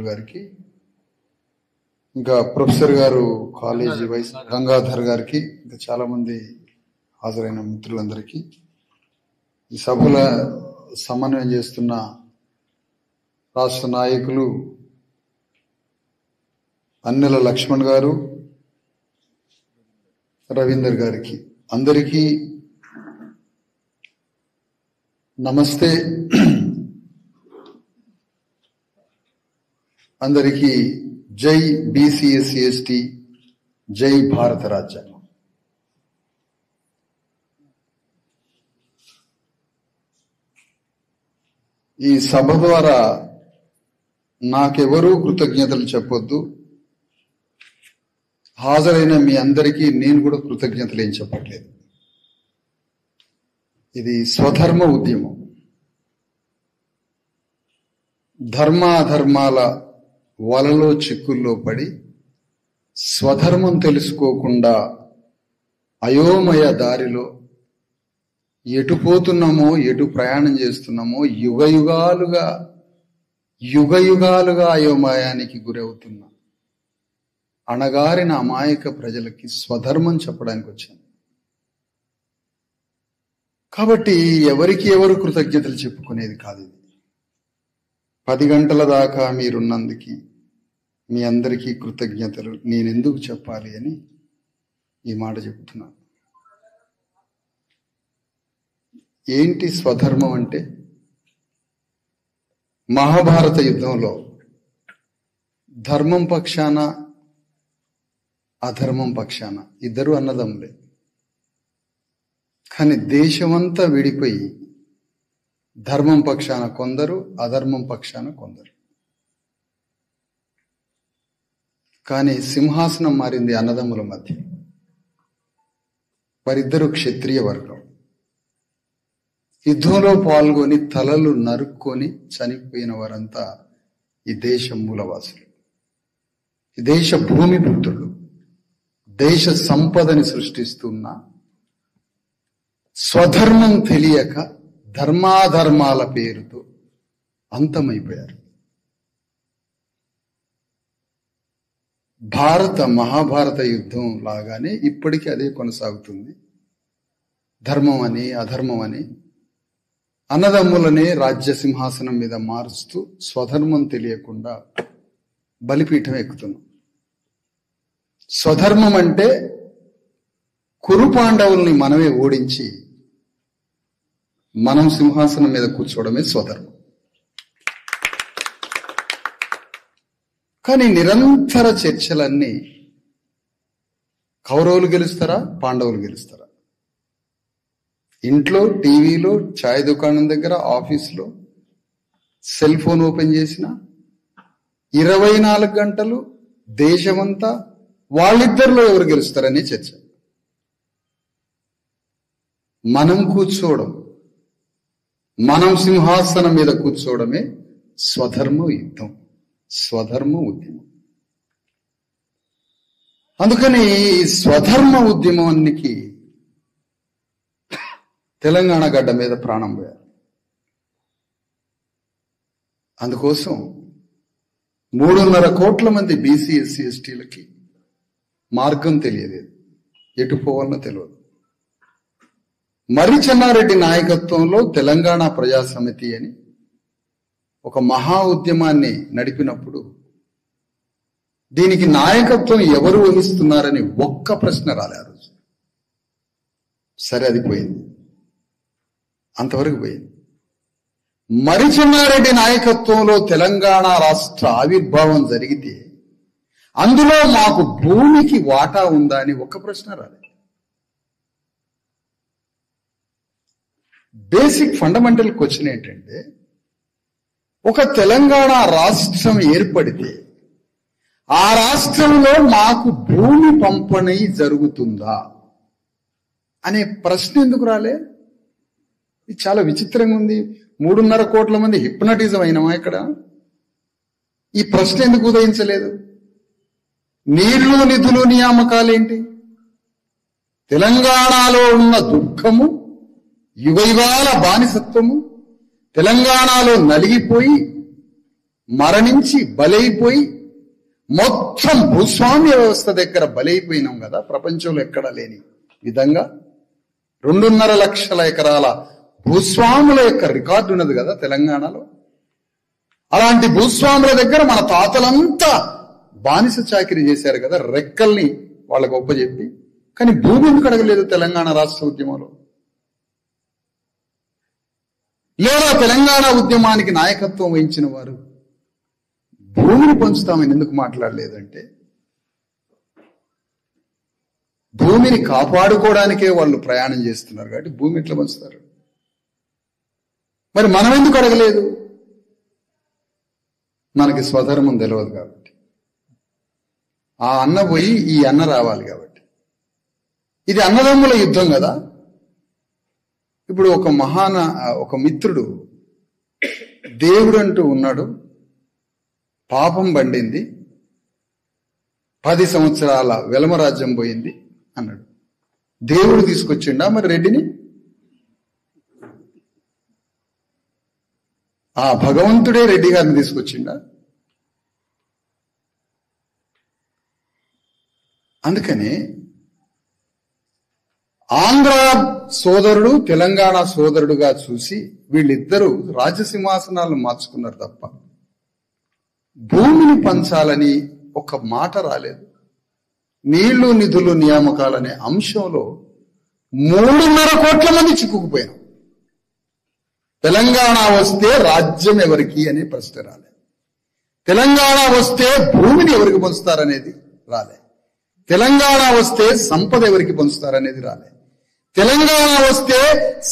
గారికి, ఇంకా ప్రొఫెసర్ గారు కాలేజీ వైస్ గంగాధర్ గారికి, ఇంకా చాలా మంది హాజరైన మిత్రులందరికీ, ఈ సభల సమన్వయం చేస్తున్న రాష్ట్ర నాయకులు అన్నెల లక్ష్మణ్ గారు, రవీందర్ గారికి అందరికీ నమస్తే. అందరికీ జై బీసీఎస్సీ జై భారత రాజ్యాంగం. ఈ సభ ద్వారా నాకెవరూ కృతజ్ఞతలు చెప్పొద్దు. హాజరైన మీ అందరికీ నేను కూడా కృతజ్ఞతలు ఏం చెప్పట్లేదు. ఇది స్వధర్మ ఉద్యమం. ధర్మాధర్మాల వలలో చిక్కుల్లో పడి స్వధర్మం తెలుసుకోకుండా అయోమయ దారిలో ఎటు పోతున్నామో, ఎటు ప్రయాణం చేస్తున్నామో, యుగయుగాలుగా అయోమయానికి గురవుతున్నా అణగారిన అమాయక ప్రజలకి స్వధర్మం చెప్పడానికి వచ్చాను. కాబట్టి ఎవరికి ఎవరు కృతజ్ఞతలు చెప్పుకునేది కాదు. ఇది 10 గంటల దాకా మీరున్నందుకు మీ అందరికీ కృతజ్ఞతలు నేనెందుకు చెప్పాలి అని ఈ మాట చెబుతున్నాను. ఏంటి స్వధర్మం అంటే? మహాభారత యుద్ధంలో ధర్మం పక్షాన అధర్మం పక్షాన ఇద్దరు అన్నదమ్ములే, కానీ దేశమంతా విడిపోయి ధర్మం పక్షాన కొందరు, అధర్మం పక్షాన కొందరు. కానీ సింహాసనం మారింది అన్నదమ్ముల మధ్య. వారిద్దరూ క్షత్రియ వర్గం. యుద్ధంలో పాల్గొని తలలు నరుక్కొని చనిపోయిన వారంతా ఈ దేశ మూలవాసులు, ఈ దేశ భూమి పుత్రులు, దేశ సంపదని సృష్టిస్తున్న స్వధర్మం తెలియక ధర్మాధర్మాల పేరుతో అంతమైపోయారు. మహాభారత యుద్ధం లాగానే ఇప్పటికీ అదే కొనసాగుతుంది. ధర్మం అని అధర్మం అని అన్నదమ్ములనే రాజ్య సింహాసనం మీద మారుస్తూ స్వధర్మం తెలియకుండా బలిపీఠం ఎక్కుతున్నాం. స్వధర్మం అంటే కురు పాండవుల్ని మనమే ఓడించి మనం సింహాసనం మీద కూర్చోవడమే స్వధర్మం. కానీ నిరంతర చర్చలన్నీ కౌరవులు గెలుస్తారా, పాండవులు గెలుస్తారా? ఇంట్లో, టీవీలో, ఛాయ్ దుకాణం దగ్గర, ఆఫీస్లో సెల్ ఫోన్ ఓపెన్ చేసిన 24 గంటలు దేశమంతా వాళ్ళిద్దరిలో ఎవరు గెలుస్తారని చర్చ. మనం కూర్చోవడం, మనం సింహాసనం మీద కూర్చోవడమే స్వధర్మ యుద్ధం, స్వధర్మ ఉద్యమం. అందుకని ఈ స్వధర్మ ఉద్యమానికి తెలంగాణ గడ్డ మీద ప్రాణం పోయారు. అందుకోసం 3.5 కోట్ల మంది బీసీ ఎస్సీ ఎస్టీలకి మార్గం తెలియలేదు, ఎటు పోవాలనో తెలియదు. మర్రి చెన్నారెడ్డి నాయకత్వంలో తెలంగాణ ప్రజా సమితి అని ఒక మహా ఉద్యమాన్ని నడిపినప్పుడు దీనికి నాయకత్వం ఎవరు వహిస్తున్నారని ఒక్క ప్రశ్న రాలే ఆ రోజు. సరే, అది పోయింది, అంతవరకు పోయింది. మర్రి చెన్నారెడ్డి నాయకత్వంలో తెలంగాణ రాష్ట్ర ఆవిర్భావం జరిగితే అందులో మాకు భూమికి వాటా ఉందా అని ఒక్క ప్రశ్న రాలేదు. బేసిక్ ఫండమెంటల్ క్వశ్చన్ ఏంటంటే, ఒక తెలంగాణ రాష్ట్రం ఏర్పడితే ఆ రాష్ట్రంలో మాకు భూమి పంపిణీ జరుగుతుందా అనే ప్రశ్న ఎందుకు రాలే? ఇది చాలా విచిత్రంగా ఉంది. 3.5 కోట్ల మంది హిప్నటిజం అయినామా ఇక్కడ? ఈ ప్రశ్న ఎందుకు ఉదయించలేదు? నీళ్లు, నిధులు, నియామకాలేంటి? తెలంగాణలో ఉన్న దుఃఖము, యుగయుగాల బానిసత్వము, తెలంగాణలో నలిగిపోయి మరణించి బలైపోయి మొత్తం భూస్వామ్య వ్యవస్థ దగ్గర బలైపోయినాం కదా. ప్రపంచంలో ఎక్కడా లేని విధంగా 2.5 లక్షల ఎకరాల భూస్వాముల యొక్క రికార్డు ఉన్నది కదా తెలంగాణలో. అలాంటి భూస్వాముల దగ్గర మన తాతలంతా బానిస చాకిరీ చేశారు కదా, రెక్కల్ని వాళ్ళకు ఒప్పజెప్పి. కానీ భూమి ఎందుకు అడగలేదు తెలంగాణ రాష్ట్ర ఉద్యమంలో? లేదా తెలంగాణ ఉద్యమానికి నాయకత్వం వహించిన వారు భూమిని పంచుతామని ఎందుకు మాట్లాడలేదంటే, భూమిని కాపాడుకోవడానికే వాళ్ళు ప్రయాణం చేస్తున్నారు కాబట్టి భూమి ఎట్లా పంచుతారు? మరి మనం ఎందుకు అడగలేదు? మనకి స్వధర్మం తెలియదు కాబట్టి. ఆ అన్న పోయి ఈ అన్న రావాలి కాబట్టి. ఇది అన్నదమ్ముల యుద్ధం కదా. ఇప్పుడు ఒక మిత్రుడు దేవుడు అంటూ ఉన్నాడు, పాపం బండింది, 10 సంవత్సరాల వెలమరాజ్యం పోయింది అన్నాడు. దేవుడు తీసుకొచ్చిండా మరి రెడ్డిని? ఆ భగవంతుడే రెడ్డి గారిని తీసుకొచ్చిండా? అందుకని ఆంధ్ర సోదరుడు తెలంగాణ సోదరుడుగా చూసి వీళ్ళిద్దరూ రాజసింహాసనాలను మార్చుకున్నారు తప్ప భూమిని పంచాలని ఒక మాట రాలేదు. నీళ్లు నిధులు నియామకాలనే అంశంలో 3.5 కోట్ల మంది చిక్కుకుపోయారు. తెలంగాణ వస్తే రాజ్యం ఎవరికి అనే ప్రశ్న రాలే. తెలంగాణ వస్తే భూమిని ఎవరికి పంచుతారనేది రాలే. తెలంగాణ వస్తే సంపద ఎవరికి పంచుతారనేది రాలే. తెలంగాణ వస్తే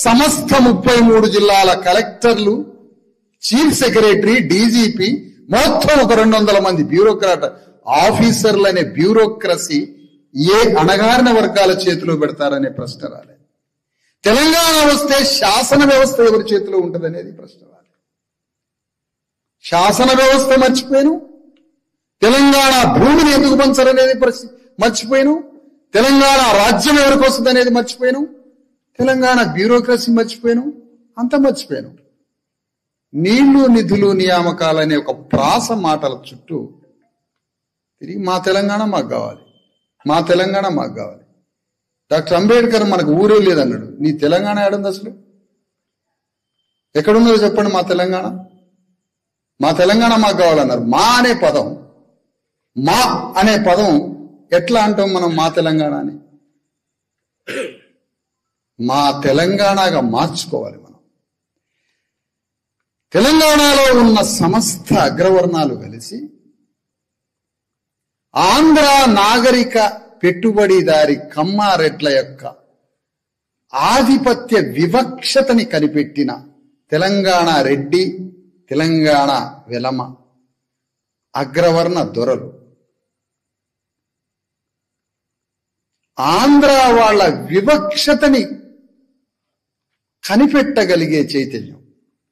సమస్త 33 జిల్లాల కలెక్టర్లు, చీఫ్ సెక్రటరీ, డీజీపీ, మొత్తం ఒక 200 మంది బ్యూరోక్రాట్ ఆఫీసర్లు అనే బ్యూరోక్రసీ ఏ అణగారిన వర్గాల చేతిలో పెడతారనే ప్రశ్న రాలే. తెలంగాణ వస్తే శాసన వ్యవస్థ ఎవరి చేతిలో ఉంటుందనేది ప్రశ్న రాలే. శాసన వ్యవస్థ మర్చిపోయాను. తెలంగాణ భూమిని ఎందుకు పంచరనేది మర్చిపోయాను. తెలంగాణ రాజ్యం ఎవరికి వస్తుంది అనేది మర్చిపోయాను. తెలంగాణ బ్యూరోక్రసీ మర్చిపోయాను. అంత మర్చిపోయాను. నీళ్లు నిధులు నియామకాలనే ఒక ప్రాస మాటల చుట్టూ తిరిగి మా తెలంగాణ మాకు కావాలి, మా తెలంగాణ మాకు కావాలి. డాక్టర్ అంబేద్కర్ మనకు ఊరే లేదన్నాడు. నీ తెలంగాణ ఏడుంది అసలు? ఎక్కడున్నదో చెప్పండి. మా తెలంగాణ, మా తెలంగాణ మాకు కావాలన్నారు. మా అనే పదం ఎట్లా అంటాం మనం? మా తెలంగాణ అని మా తెలంగాణగా మార్చుకోవాలి మనం. తెలంగాణలో ఉన్న సమస్త అగ్రవర్ణాలు కలిసి ఆంధ్ర నాగరిక పెట్టుబడిదారి కమ్మారెడ్ల యొక్క ఆధిపత్య వివక్షతని కనిపెట్టిన తెలంగాణ రెడ్డి, తెలంగాణ వెలమ అగ్రవర్ణ దొరలు ఆంధ్ర వాళ్ళ వివక్షతని కనిపెట్టగలిగే చైతన్యం,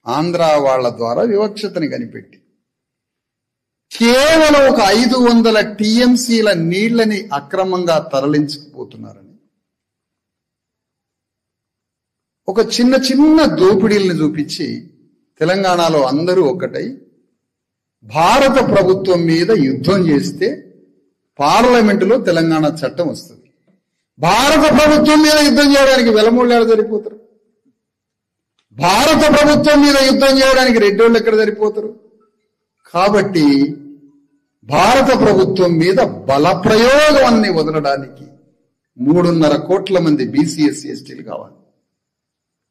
ఆంధ్ర వాళ్ళ ద్వారా వివక్షతని కనిపెట్టి కేవలం ఒక 500 టీఎంసీల నీళ్లని అక్రమంగా తరలించుకుపోతున్నారని ఒక చిన్న దోపిడీలను చూపించి తెలంగాణలో అందరూ ఒకటై భారత ప్రభుత్వం మీద యుద్ధం చేస్తే పార్లమెంటులో తెలంగాణ చట్టం వస్తుంది. భారత ప్రభుత్వం మీద యుద్ధం చేయడానికి వెలమూళ్ళాడు సరిపోతారు. భారత ప్రభుత్వం మీద యుద్ధం చేయడానికి రెడ్డోళ్ళు ఎక్కడ సరిపోతారు? కాబట్టి భారత ప్రభుత్వం మీద బల ప్రయోగాన్ని వదలడానికి 3.5 కోట్ల మంది బీసీ ఎస్సీ ఎస్టీలు కావాలి.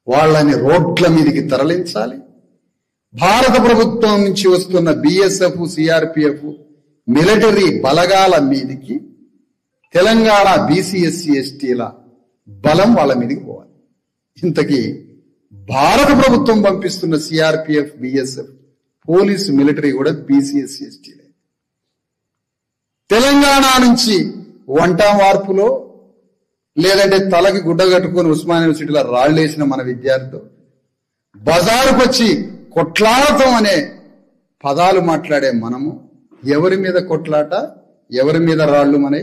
వాళ్ళని రోడ్ల మీదకి తరలించాలి. భారత ప్రభుత్వం నుంచి వస్తున్న బిఎస్ఎఫ్, సిఆర్పిఎఫ్ మిలిటరీ బలగాల మీదికి తెలంగాణ బీసీ ఎస్సీ ఎస్టీల బలం వాళ్ళ మీదకి పోవాలి. ఇంతకీ భారత ప్రభుత్వం పంపిస్తున్న సిఆర్పిఎఫ్, బిఎస్ఎఫ్, పోలీసు, మిలిటరీ కూడా బీసీ ఎస్సీ ఎస్టీలే. తెలంగాణ నుంచి వంట మార్పులో లేదంటే తలకి గుడ్డ కట్టుకుని ఉస్మాన్ యూనివర్సిటీలో రాళ్లేసిన మన విద్యార్థులు బజారుకు వచ్చి కొట్లాడతాం అనే పదాలు మాట్లాడే మనము ఎవరి మీద కొట్లాట, ఎవరి మీద రాళ్లు మనే?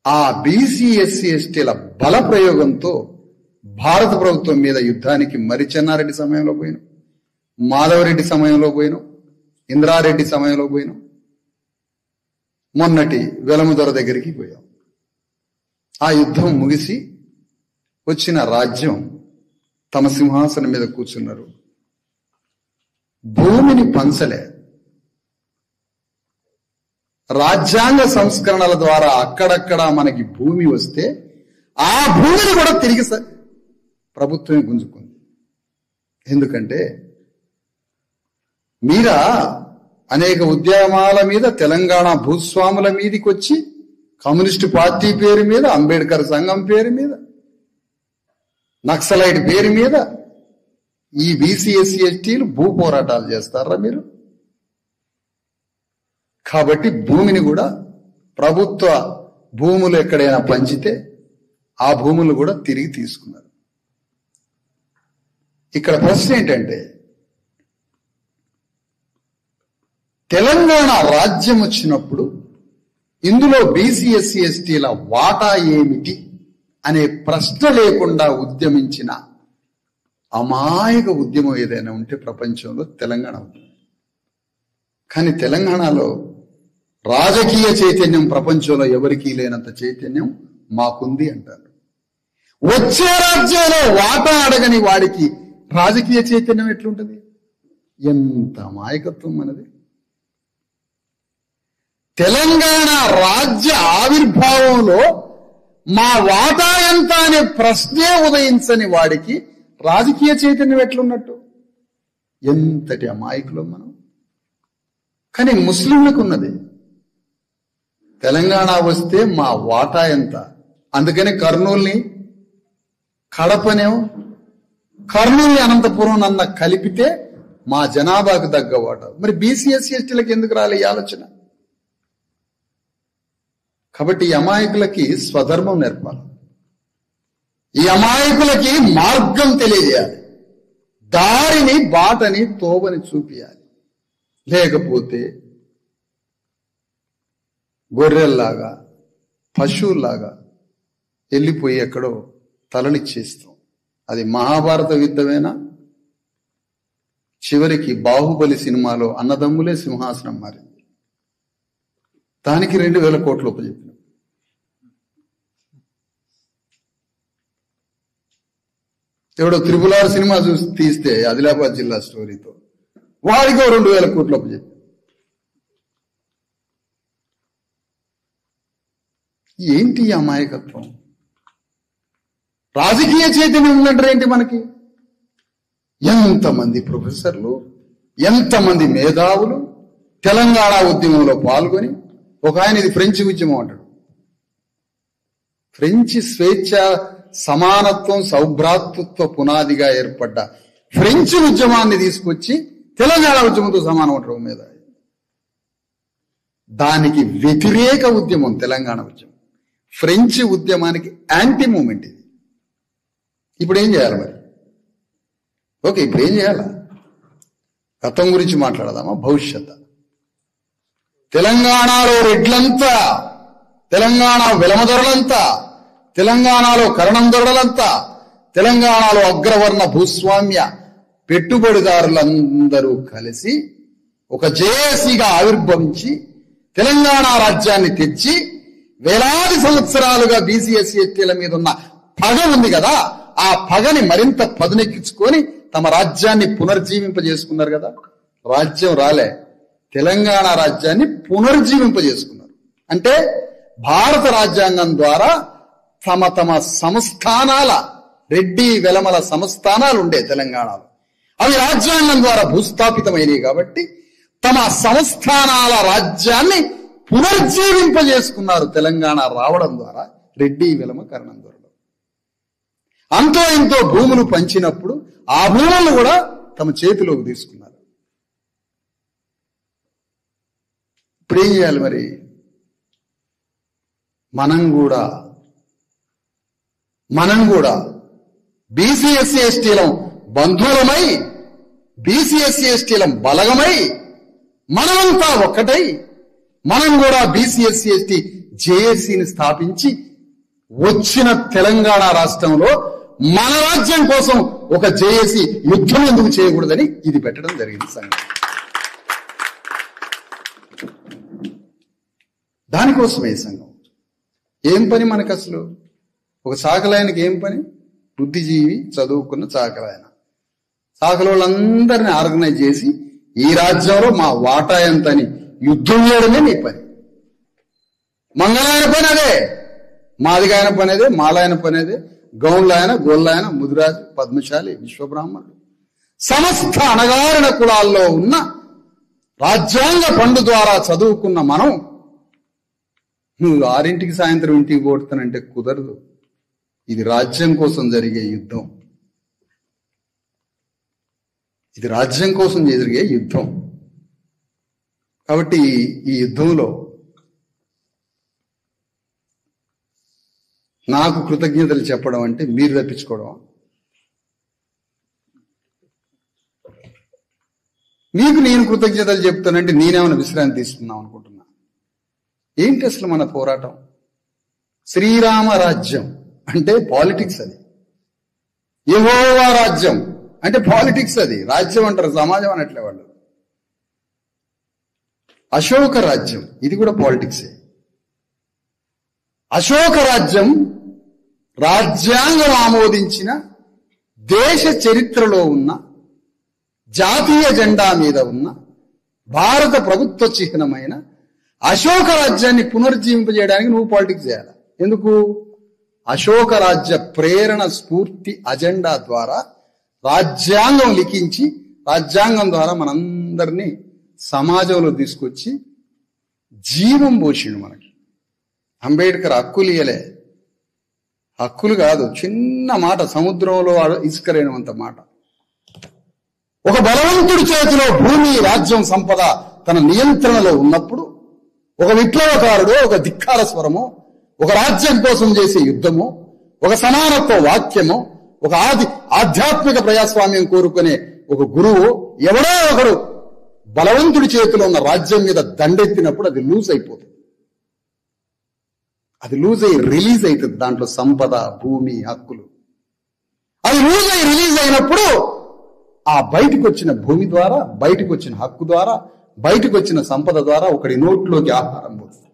ఆ బీసీ ఎస్సీ ఎస్టీల బల ప్రయోగంతో భారత ప్రభుత్వం మీద యుద్ధానికి మరి చెన్నారెడ్డి సమయంలో పోయినాం, మాధవరెడ్డి సమయంలో పోయినాం, ఇంద్రారెడ్డి సమయంలో పోయినాం, మొన్నటి వెలమదొర దగ్గరికి పోయాం. ఆ యుద్ధం ముగిసి వచ్చిన రాజ్యం తమ సింహాసనం మీద కూర్చున్నారు. భూమిని పంచలే. రాజ్యాంగ సంస్కరణల ద్వారా అక్కడక్కడ మనకి భూమి వస్తే ఆ భూమిని కూడా తిరిగి ప్రభుత్వమే గుంజుకుంది. ఎందుకంటే మీరా అనేక ఉద్యమాల మీద తెలంగాణ భూస్వాముల మీదకి వచ్చి కమ్యూనిస్టు పార్టీ పేరు మీద, అంబేద్కర్ సంఘం పేరు మీద, నక్సలైట్ పేరు మీద ఈ బీసీ ఎస్సీ ఎస్టీలు భూ పోరాటాలు చేస్తారా మీరు? కాబట్టి భూమిని కూడా ప్రభుత్వ భూములు ఎక్కడైనా పంచితే ఆ భూములు కూడా తిరిగి తీసుకున్నారు. ఇక్కడ ప్రశ్న ఏంటంటే, తెలంగాణ రాజ్యం వచ్చినప్పుడు ఇందులో బీసీ ఎస్సీ ఎస్టీల వాటా ఏమిటి అనే ప్రశ్న లేకుండా ఉద్యమించిన అమాయక ఉద్యమం ఏదైనా ఉంటే ప్రపంచంలో తెలంగాణ ఉద్యమం. కానీ తెలంగాణలో రాజకీయ చైతన్యం ప్రపంచంలో ఎవరికీ లేనంత చైతన్యం మాకుంది అంటారు. వచ్చే రాజ్యంలో వాటా అడగని వాడికి రాజకీయ చైతన్యం ఎట్లుంటది? ఎంత అమాయకత్వం మనది. తెలంగాణ రాజ్య ఆవిర్భావంలో మా వాటా ఎంత అనే ప్రశ్నే ఉదయించని వాడికి రాజకీయ చైతన్యం ఎట్లున్నట్టు? ఎంతటి అమాయకులు మనం. కానీ ముస్లింలకు ఉన్నది. తెలంగాణ వస్తే మా వాటా ఎంత. అందుకని కర్నూల్ని కడపనేమో, కర్నూల్ని అనంతపురం అన్న కలిపితే మా జనాభాకు తగ్గ వాటా. మరి బీసీ ఎస్సీ ఎస్టీలకు ఎందుకు రాలే ఈ ఆలోచన? కాబట్టి ఈ అమాయకులకి స్వధర్మం నేర్పాలి. ఈ అమాయకులకి మార్గం తెలియజేయాలి. దారిని, బాటని, తోవని చూపియాలి. లేకపోతే గొర్రెల్లాగా, పశువుల్లాగా వెళ్ళిపోయి ఎక్కడో తలనిచ్చేస్తాం. అది మహాభారత యుద్ధమేనా? చివరికి బాహుబలి సినిమాలో అన్నదమ్ములే సింహాసనం మారింది. దానికి 2000 కోట్లు ఉపజెప్పినాం. ఎవడో త్రిపులార్ సినిమా చూసి తీస్తే ఆదిలాబాద్ జిల్లా స్టోరీతో వాడికో 2000 కోట్లు ఉపజెప్పి. ఏంటి అమాయకత్వం? రాజకీయ చైతన్యం ఉందంటారు ఏంటి మనకి? ఎంతమంది ప్రొఫెసర్లు, ఎంతమంది మేధావులు తెలంగాణ ఉద్యమంలో పాల్గొని, ఒక ఆయన ఇది ఫ్రెంచ్ ఉద్యమం అంటాడు. ఫ్రెంచ్ స్వేచ్ఛ, సమానత్వం, సౌభ్రాతృత్వ పునాదిగా ఏర్పడ్డ ఫ్రెంచ్ ఉద్యమాన్ని తీసుకొచ్చి తెలంగాణ ఉద్యమంతో సమానం అంటారు మీద. దానికి వ్యతిరేక ఉద్యమం తెలంగాణ ఉద్యమం. ఫ్రెంచ్ ఉద్యమానికి యాంటీ మూమెంట్ ఇది. ఇప్పుడు ఏం చేయాలి మరి? ఓకే, ఇప్పుడు ఏం చేయాలా? గతం గురించి మాట్లాడదామా? భవిష్యత్. తెలంగాణలో రెడ్లంతా, తెలంగాణ వెలమదొరలంతా, తెలంగాణలో కరణం దొరలంతా, తెలంగాణలో అగ్రవర్ణ భూస్వామ్య పెట్టుబడిదారులందరూ కలిసి ఒక జేఏసీగా ఆవిర్భవించి తెలంగాణ రాజ్యాన్ని తెచ్చి వేలాది సంవత్సరాలుగా బీసీ ఎస్సీ ఎస్టీల మీద ఉన్న పగ ఉంది కదా, ఆ పగని మరింత పదునెక్కించుకొని తమ రాజ్యాన్ని పునర్జీవింపజేసుకున్నారు కదా. రాజ్యం రాలే, తెలంగాణ రాజ్యాన్ని పునర్జీవింపజేసుకున్నారు. అంటే భారత రాజ్యాంగం ద్వారా తమ తమ సంస్థానాల, రెడ్డి వెలమల సంస్థానాలు ఉండే తెలంగాణలో, అవి రాజ్యాంగం ద్వారా భూస్థాపితమైనవి కాబట్టి తమ సంస్థానాల రాజ్యాన్ని పునర్జీవింపజేసుకున్నారు తెలంగాణ రావడం ద్వారా. రెడ్డి వెలమ కరణం ద్వారా అంతో ఎంతో భూములు పంచినప్పుడు ఆ భూములను కూడా తమ చేతిలోకి తీసుకున్నారు. ఇప్పుడు ఏం చేయాలి మరి? మనం కూడా బీసీ ఎస్సీ ఎస్టీలం బంధువులమై, బీసీ ఎస్సీ ఎస్టీలం బలగమై, మనమంతా ఒక్కటై మనం కూడా బీసీ ఎస్సీ ఎస్టీ జేఏసీని స్థాపించి వచ్చిన తెలంగాణ రాష్ట్రంలో మన రాజ్యం కోసం ఒక జేఏసీ యుద్ధం ఎందుకు చేయకూడదని ఇది పెట్టడం జరిగింది సంఘం. దానికోసమే ఈ సంఘం. ఏం పని మనకు అసలు? ఒక చాకలాయనకి ఏం పని? బుద్ధిజీవి, చదువుకున్న చాకలాయన. చాకలోళ్ళందరినీ ఆర్గనైజ్ చేసి ఈ రాజ్యంలో మా వాటా ఎంతని యుద్ధం చేయడమే నీ పని. మంగళాయన పని అదే, మాదిగాయన పని అదే, మాలాయన పని అదే, గౌన్లాయన, గోళ్ళాయన, ముదిరాజు, పద్మశాలి, విశ్వబ్రాహ్మణుడు, సమస్త అణగారిన కులాల్లో ఉన్న రాజ్యాంగ పండు ద్వారా చదువుకున్న మనం నువ్వు 6 సాయంత్రం ఇంటికి పోతానంటే కుదరదు. ఇది రాజ్యం కోసం జరిగే యుద్ధం. ఇది రాజ్యం కోసం జరిగే యుద్ధం. కాబట్టి ఈ యుద్ధంలో నాకు కృతజ్ఞతలు చెప్పడం అంటే మీరు తప్పించుకోవడం. మీకు నేను కృతజ్ఞతలు చెప్తానంటే నేనేమైనా విశ్రాంతి తీసుకున్నాం అనుకుంటున్నా. ఏంటి అసలు మన పోరాటం? శ్రీరామ రాజ్యం అంటే పాలిటిక్స్, అది యెహోవా రాజ్యం అంటే పాలిటిక్స్, అది రాజ్యం అంటారు, సమాజం అనట్లే వాళ్ళు. అశోక రాజ్యం ఇది కూడా పాలిటిక్సే. అశోక రాజ్యం రాజ్యాంగం ఆమోదించిన దేశ చరిత్రలో ఉన్న జాతీయ జెండా మీద ఉన్న భారత ప్రభుత్వ చిహ్నమైన అశోక రాజ్యాన్ని పునర్జీవింపజేయడానికి నువ్వు పాలిటిక్స్ చేయాలి. ఎందుకు? అశోక రాజ్య ప్రేరణ స్ఫూర్తి అజెండా ద్వారా రాజ్యాంగం లిఖించి రాజ్యాంగం ద్వారా మనందరినీ సమాజంలో తీసుకొచ్చి జీవం పోసిండు మనకి. అంబేద్కర్ హక్కులు ఇయ్యలే, హక్కులు కాదు, చిన్న మాట, సముద్రంలో ఇసుకలేనంత మాట. ఒక బలవంతుడి చేతిలో భూమి, రాజ్యం, సంపద తన నియంత్రణలో ఉన్నప్పుడు ఒక విప్లవకారుడు, ఒక ధిక్కార స్వరము, ఒక రాజ్యం కోసం చేసే యుద్ధము, ఒక సమానత్వ వాక్యము, ఒక ఆధ్యాత్మిక ప్రజాస్వామ్యం కోరుకునే ఒక గురువు, ఎవడో ఒకడు బలవంతుడి చేతిలో ఉన్న రాజ్యం మీద దండెత్తినప్పుడు అది లూజ్ అయిపోతుంది. అది లూజ్ అయ్యి రిలీజ్ అవుతుంది. దాంట్లో సంపద, భూమి, హక్కులు అది లూజ్ అయ్యి రిలీజ్ అయినప్పుడు ఆ బయటకు వచ్చిన భూమి ద్వారా, బయటకు వచ్చిన హక్కు ద్వారా, బయటకు వచ్చిన సంపద ద్వారా ఒకడి నోట్లోకి ఆహారం పోతుంది,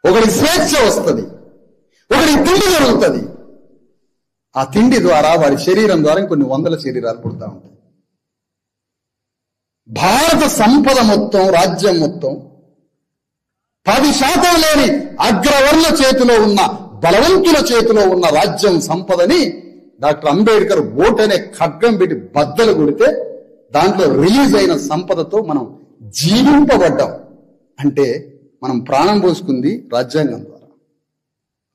ఒకడి స్వేచ్ఛ వస్తుంది, ఒకడి తిండి జరుగుతుంది. ఆ తిండి ద్వారా వారి శరీరం ద్వారా ఇంకొన్ని వందల శరీరాలు పుడతా ఉంటాయి. భారత సంపద మొత్తం, రాజ్యం మొత్తం 10% లేని అగ్రవర్ణ చేతిలో ఉన్న, బలవంతుల చేతిలో ఉన్న రాజ్యం సంపదని డాక్టర్ అంబేద్కర్ ఓటనే ఖడ్గం పెట్టి బద్దలు కొడితే దాంట్లో రిలీజ్ అయిన సంపదతో మనం జీవింపబడ్డాం. అంటే మనం ప్రాణం పోసుకుంది రాజ్యాంగం ద్వారా.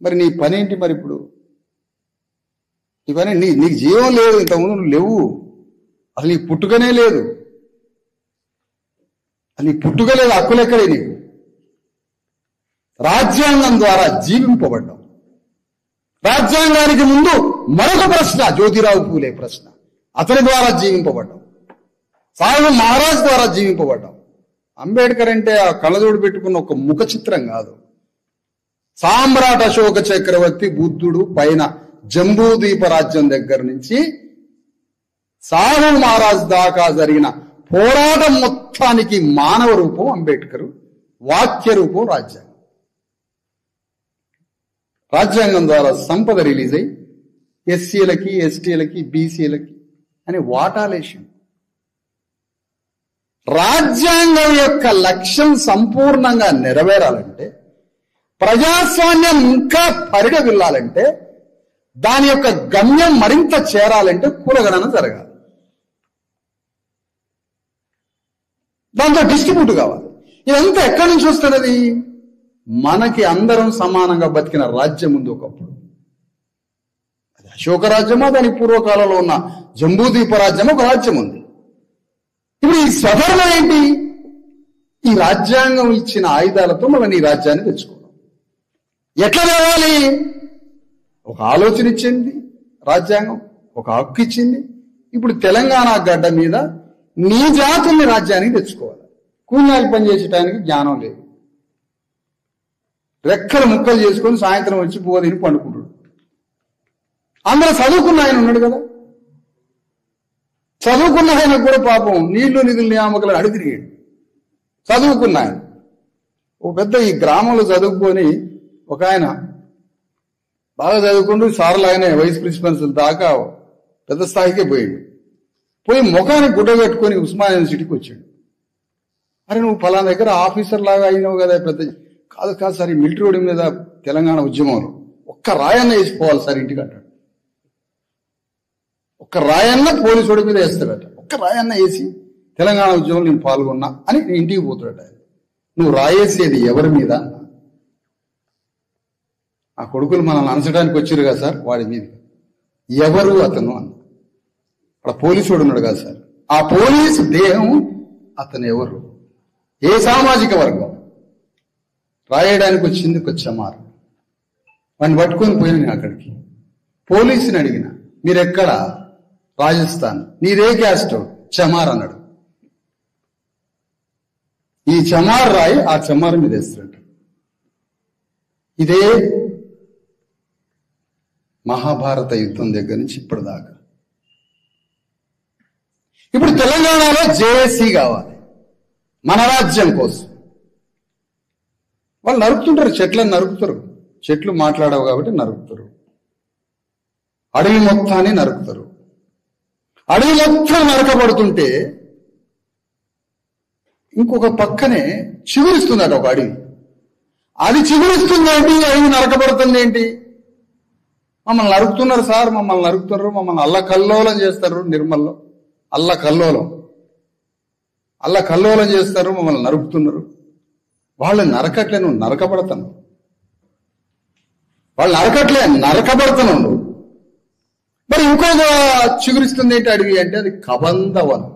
మరి నీ పని ఏంటి? మరి ఇప్పుడు నీ పని, నీకు జీవం లేదు, ఇంతకుముందు నువ్వు లేవు, అసలు నీ పుట్టుకనే లేదు, నీ పుట్టుక లేదు, హక్కులెక్కడే నీకు. రాజ్యాంగం ద్వారా జీవింపబడ్డాం. రాజ్యాంగానికి ముందు మరొక ప్రశ్న, జ్యోతిరావు పూలే ప్రశ్న, అతని ద్వారా జీవింపబడ్డాం. సాహు మహారాజ్ ద్వారా జీవింపబడ్డాం. అంబేద్కర్ అంటే ఆ కళ్ళజోడు పెట్టుకున్న ఒక ముఖ చిత్రం కాదు. సామ్రాట్ అశోక చక్రవర్తి, బుద్ధుడు పైన జంబూద్వీప రాజ్యం దగ్గర నుంచి సాహు మహారాజ్ దాకా జరిగిన పోరాటం మొత్తానికి మానవ రూపం అంబేద్కర్, వాక్య రూపం రాజ్యాంగం. రాజ్యాంగం ద్వారా సంపద రిలీజ్ అయ్యి ఎస్సీలకి, ఎస్టీలకి, బీసీలకి అని వాటాలేషన్. రాజ్యాంగం యొక్క లక్ష్యం సంపూర్ణంగా నెరవేరాలంటే, ప్రజాస్వామ్యం ఇంకా పరిడవిల్లాలంటే, దాని యొక్క గమ్యం మరింత చేరాలంటే కులగణన జరగాలి. దాంతో డిస్ట్రిబ్యూట్ కావాలి. ఇదంతా ఎక్కడి నుంచి వస్తున్నది? మనకి అందరం సమానంగా బతికిన రాజ్యం ఉంది ఒకప్పుడు. అది అశోక రాజ్యమో, దాని పూర్వకాలంలో ఉన్న జంబూద్వీప రాజ్యం ఒక రాజ్యం ఉంది. ఇప్పుడు ఈ స్వధర్మం ఏంటి? ఈ రాజ్యాంగం ఇచ్చిన ఆయుధాలతో మనం ఈ రాజ్యాన్ని తెచ్చుకోవడం. ఎట్లా కావాలి? ఒక ఆలోచన ఇచ్చింది రాజ్యాంగం, ఒక హక్కు ఇచ్చింది. ఇప్పుడు తెలంగాణ గడ్డ మీద నీ జాతుల్ని రాజ్యానికి తెచ్చుకోవాలి. కూలినాలు పనిచేసేటానికి జ్ఞానం లేదు, రెక్కలు ముక్కలు చేసుకొని సాయంత్రం వచ్చి పోదిని పండుకుంటాడు. అందులో చదువుకున్న ఆయన ఉన్నాడు కదా, చదువుకున్న ఆయన కూడా పాపం నీళ్లు నిధులు నియామకాలు అడిగిరిగాడు. చదువుకున్న ఆయన ఒక పెద్ద ఈ గ్రామంలో చదువుకొని ఒక ఆయన బాగా చదువుకుంటూ సార్లు ఆయన వైస్ ప్రిన్సిపల్స్ దాకా పెద్ద స్థాయికే పోయాడు. పోయి ముఖానికి గుడ్డ పెట్టుకొని ఉస్మానియా యూనివర్సిటీకి వచ్చాడు. అరే నువ్వు ఫలానా దగ్గర ఆఫీసర్ లాగా అయినావు కదా పెద్ద. కాదు కాదు సార్, ఈ మిలిటరీ ఓడి మీద తెలంగాణ ఉద్యమంలో ఒక్క రాయన్న వేసిపోవాలి సార్ ఇంటికి అంటాడు. ఒక్క రాయన్న పోలీసు ఓడి మీద వేస్తాడట. ఒక్క రాయన్న వేసి తెలంగాణ ఉద్యమంలో నేను పాల్గొన్నా అని ఇంటికి పోతాడట. నువ్వు రాయేసేది ఎవరి మీద? ఆ కొడుకులు మనల్ని అనచడానికి వచ్చారు కదా సార్, వాడి మీద. ఎవరు అతను అన్న. అక్కడ పోలీసు వాడు ఉన్నాడు కదా సార్, ఆ పోలీసు దేహం అతను ఎవరు, ఏ సామాజిక వర్గం? రాయడానికి వచ్చింది ఒక చమార్. వాడిని పట్టుకొని పోయిన నేను అక్కడికి. పోలీసుని అడిగిన, మీరెక్కడ? రాజస్థాన్. నీదే క్యాస్ట్? చమార్ అన్నాడు. ఈ చమార్ రాయి ఆ చమార్ మీద వేస్తాడు. ఇదే మహాభారత యుద్ధం దగ్గర నుంచి ఇప్పటిదాకా. ఇప్పుడు తెలంగాణలో జేఏసీ కావాలి మన రాజ్యం కోసం. వాళ్ళు నరుకుతుంటారు, చెట్లను నరుకుతారు. చెట్లు మాట్లాడవు కాబట్టి నరుకుతారు. అడవి మొత్తాన్ని నరుకుతారు. అడవి మొత్తం నరకబడుతుంటే ఇంకొక పక్కనే చిగురిస్తుందట ఒక అడవి. అది చిగురిస్తుంది ఏంటి, అడవి నరకబడుతుంది ఏంటి? మమ్మల్ని నరుకుతున్నారు సార్, మమ్మల్ని నరుకుతున్నారు, మమ్మల్ని అల్లకల్లోలం చేస్తారు. నిర్మల్లో అల్లకల్లోలం చేస్తారు, మమ్మల్ని నరుకుతున్నారు. వాళ్ళు నరకట్లే, నువ్వు నరకబడతాను. వాళ్ళు నరకట్లే, నరకబడుతున్నావు. మరి ఇంకొక చిగురిస్తుంది ఏంటి అడవి అంటే అది కబంధ వనం.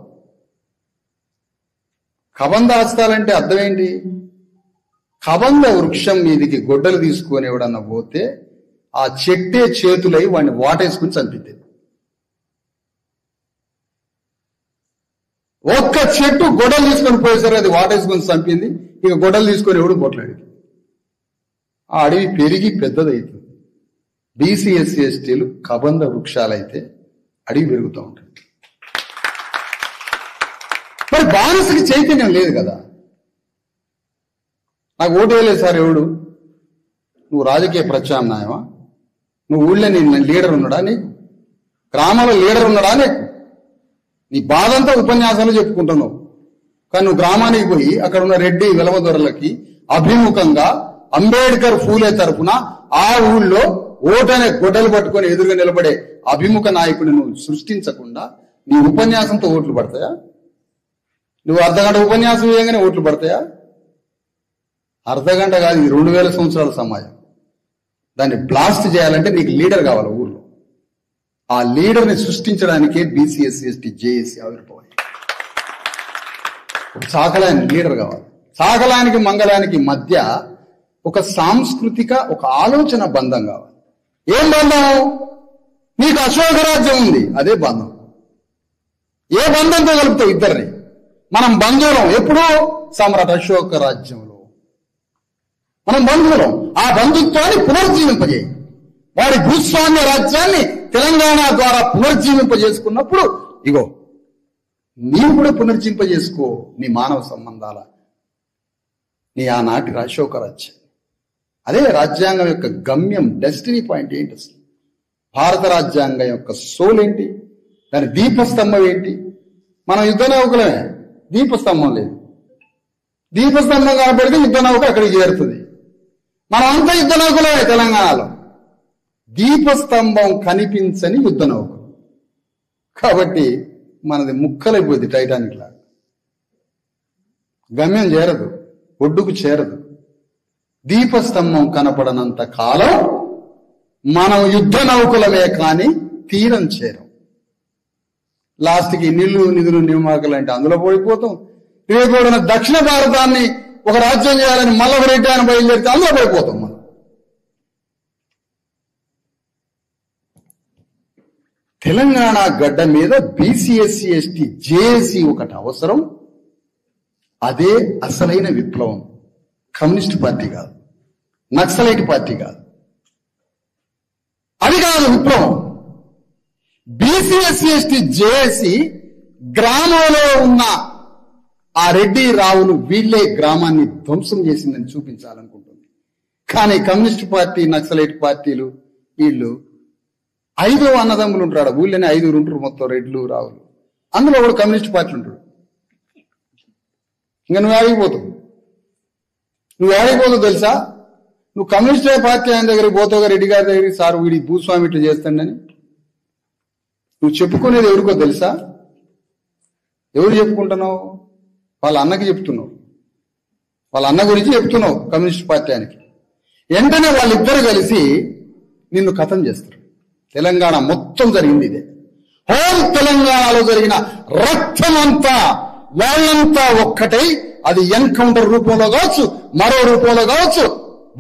కబంధ హస్తాలంటే అర్థం ఏంటి? కబంధ వృక్షం మీదికి గొడ్డలు తీసుకొని ఎవడన్నా పోతే ఆ చెట్టే చేతులై వాడిని వాటేసుకుని చంపితే. ఒక్క చెట్టు గొడ్డలు తీసుకొని పోయేసరి అది వాటేసుకొని చంపింది. ఇక గొడ్డలు తీసుకొని ఎవడు పోట్లాడికి. ఆ అడవి పెరిగి పెద్దదవుతుంది. బీసీ ఎస్సీ ఎస్టీలు కబంధ వృక్షాలైతే అడవి పెరుగుతూ ఉంటుంది. మరి బానిసకి చైతన్యం లేదు కదా. నాకు ఓటు వేయలేదు సార్ ఎవడు. నువ్వు రాజకీయ ప్రత్యామ్నాయమా? నువ్వు ఊళ్ళో నీ లీడర్ ఉన్నాడా? నీకు గ్రామంలో లీడర్ ఉన్నాడా? నీకు నీ బాధంతా ఉపన్యాసాలు చెప్పుకుంటున్నావు. కానీ నువ్వు గ్రామానికి పోయి అక్కడ ఉన్న రెడ్డి వెలమదొరలకి అభిముఖంగా అంబేద్కర్ ఫూలే తరపున ఆ ఊళ్ళో ఓటనే గొడ్డలు పట్టుకొని ఎదురుగా నిలబడే అభిముఖ నాయకుడిని నువ్వు సృష్టించకుండా నీ ఉపన్యాసంతో ఓట్లు పడతాయా? నువ్వు అర్ధగంట ఉపన్యాసం చేయగానే ఓట్లు పడతాయా? అర్ధగంట కాదు, ఇది 2000 సంవత్సరాల సమాజం. దాన్ని బ్లాస్ట్ చేయాలంటే నీకు లీడర్ కావాలి ఊర్లో. ఆ లీడర్ని సృష్టించడానికే బీసీ ఎస్సీ ఎస్టీ జేఏసీ ఆవిర్భావం. చాకలాయన లీడర్ కావాలి. చాకలానికి మంగళానికి మధ్య ఒక సాంస్కృతిక ఒక ఆలోచన బంధం కావాలి. ఏం బంధం? నీకు అశోక రాజ్యం ఉంది, అదే బంధం. ఏ బంధంతో కలుపుతావు ఇద్దరిని? మనం బంధువులం. ఎప్పుడూ సమ్రాట్ అశోక రాజ్యంలో మనం బంధువులం. ఆ బంధుత్వాన్ని పునర్జీవింపజేయి. వాడి భూస్వామ్య రాజ్యాన్ని తెలంగాణ ద్వారా పునర్జీవింపజేసుకున్నప్పుడు ఇగో నీవు కూడా పునర్జీవింపజేసుకో నీ మానవ సంబంధాల, నీ ఆనాటి అశోక రాజ్యం. అదే రాజ్యాంగం యొక్క గమ్యం, డెస్టినీ పాయింట్ ఏంటి? అసలు భారత రాజ్యాంగం యొక్క సోల్ ఏంటి? దాని దీపస్తంభం ఏంటి? మనం యుద్ధ నౌకలమే, దీపస్తంభం లేదు. దీపస్తంభం కాబట్టి యుద్ధ నౌక అక్కడికి చేరుతుంది. మనం అంతా యుద్ధ నౌకలమే తెలంగాణలో. దీపస్తంభం కనిపించని యుద్ధ నౌక కాబట్టి మనది ముక్కలైపోద్ది టైటానిక్ లాగా. గమ్యం చేరదు, ఒడ్డుకు చేరదు. దీపస్తంభం కనపడనంత కాలం మనం యుద్ధ నౌకలమే కానీ తీరం చేరం. లాస్ట్కి నిధులు నియామకాలు అంటే అందులో పడిపోతాం. రేపు దక్షిణ భారతాన్ని ఒక రాజ్యం చేయాలని మళ్ళీ ఒక రెడ్డి అని బయలుదేరితే అందులో పడిపోతాం మనం. తెలంగాణ గడ్డ మీద బీసీ ఎస్సీ ఎస్టీ జేఏసీ ఒకటి అవసరం. అదే అసలైన విప్లవం. కమ్యూనిస్ట్ పార్టీ కాదు, నక్సలైట్ పార్టీ కాదు. అది కాదు విప్లవం. బీసీ ఎస్సీ ఎస్టీ జేఏసీ గ్రామంలో ఉన్న ఆ రెడ్డి రావులు వీళ్లే గ్రామాన్ని ధ్వంసం చేసిందని చూపించాలనుకుంటుంది. కానీ కమ్యూనిస్ట్ పార్టీ, నక్సలైట్ పార్టీలు వీళ్ళు 5 అన్నదమ్ములు ఉంటాడు. ఊళ్ళోనే 5 ఉంటారు మొత్తం, రెడ్లు రావులు. అందులో కూడా కమ్యూనిస్ట్ పార్టీ ఉంటాడు. ఇంకా నువ్వు ఏడిపోతావు తెలుసా? నువ్వు కమ్యూనిస్ట్ పార్టీ ఆయన దగ్గరికి పోతావుగా, రెడ్డి గారి దగ్గరికి, సార్ వీడి భూస్వామి ఇట్లా చేస్తాడని నువ్వు చెప్పుకునేది ఎవరికో తెలుసా? ఎవరు చెప్పుకుంటున్నావు? వాళ్ళ అన్నకి చెప్తున్నావు, వాళ్ళ అన్న గురించి చెప్తున్నావు కమ్యూనిస్ట్ పార్టీ ఆయనకి. వెంటనే వాళ్ళిద్దరు కలిసి నిన్ను ఖతం చేస్తారు. తెలంగాణ మొత్తం జరిగింది ఇదే. హోల్ తెలంగాణలో జరిగిన రక్తం అంతా వాళ్ళంతా ఒక్కటై, అది ఎన్కౌంటర్ రూపంలో కావచ్చు, మరో రూపంలో కావచ్చు,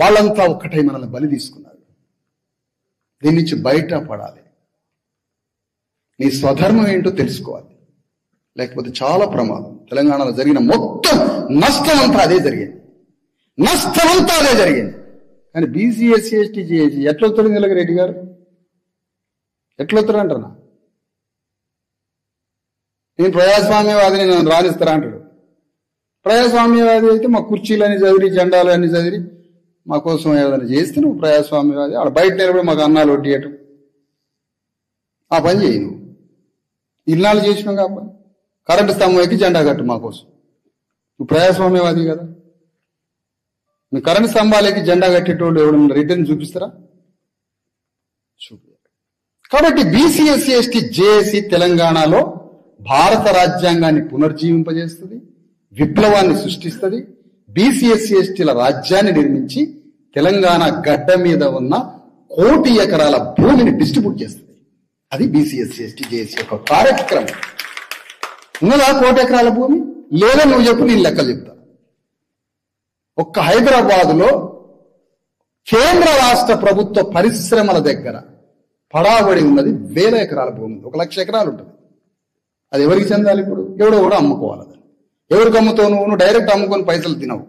వాళ్ళంతా ఒక్కటై మనల్ని బలి తీసుకున్నారు. దీని నుంచి బయట పడాలి. నీ స్వధర్మం ఏంటో తెలుసుకోవాలి, లేకపోతే చాలా ప్రమాదం. తెలంగాణలో జరిగిన మొత్తం నష్టం అంతా అదే జరిగింది. కానీ బీసీ ఎస్సీ ఎస్టీ జేఏసీ ఎట్లా వస్తాడు నిలగ రెడ్డి గారు? ఎట్లా వస్తాడు అంటారా? నేను ప్రజాస్వామ్యవాదిని, నన్ను రాణిస్తారా అంటాడు. ప్రజాస్వామ్యవాది అయితే మా కుర్చీలని చదివి, జెండాలు అన్ని చదివి మా కోసం ఏదైనా చేస్తే నువ్వు ప్రజాస్వామ్యవాది. ఆడ బయట నిలబడి మాకు అన్నాలు వడ్డీయటం, ఆ పని చేయి. నువ్వు ఇన్నాళ్ళు చేసినావు కాబట్టి కరెంటు స్తంభం ఎక్కి జెండా కట్టు మా కోసం. నువ్వు ప్రజాస్వామ్యవాది కదా. మీ కరెంటు స్తంభాలకి జెండా కట్టేటోళ్ళు ఎవడన్నా రిటర్న్ చూపిస్తారా? కాబట్టి బీసీ ఎస్సీ ఎస్టీ జేఏసీ తెలంగాణలో భారత రాజ్యాంగాన్ని పునర్జీవింపజేస్తుంది, విప్లవాన్ని సృష్టిస్తుంది. బీసీ ఎస్సీ ఎస్టీల రాజ్యాన్ని నిర్మించి తెలంగాణ గడ్డ మీద ఉన్న 1 కోటి ఎకరాల భూమిని డిస్ట్రిబ్యూట్ చేస్తుంది. అది బీసీ ఎస్సీ ఎస్టీ జేఏసీ యొక్క కార్యక్రమం. ఉన్నదా 1 కోటి ఎకరాల భూమి? లేదా నువ్వు చెప్పు, నేను లెక్కలు చెప్తా. ఒక్క హైదరాబాదులో కేంద్ర రాష్ట్ర ప్రభుత్వ పరిశ్రమల దగ్గర పడాబడి ఉన్నది 1000 ఎకరాల భూమి. 1,00,000 ఎకరాలు ఉంటుంది. అది ఎవరికి చెందాలి? ఇప్పుడు ఎవడో కూడా అమ్ముకోవాలి. అది ఎవరికి అమ్ముతావు? నువ్వు డైరెక్ట్ అమ్ముకొని పైసలు తినవు.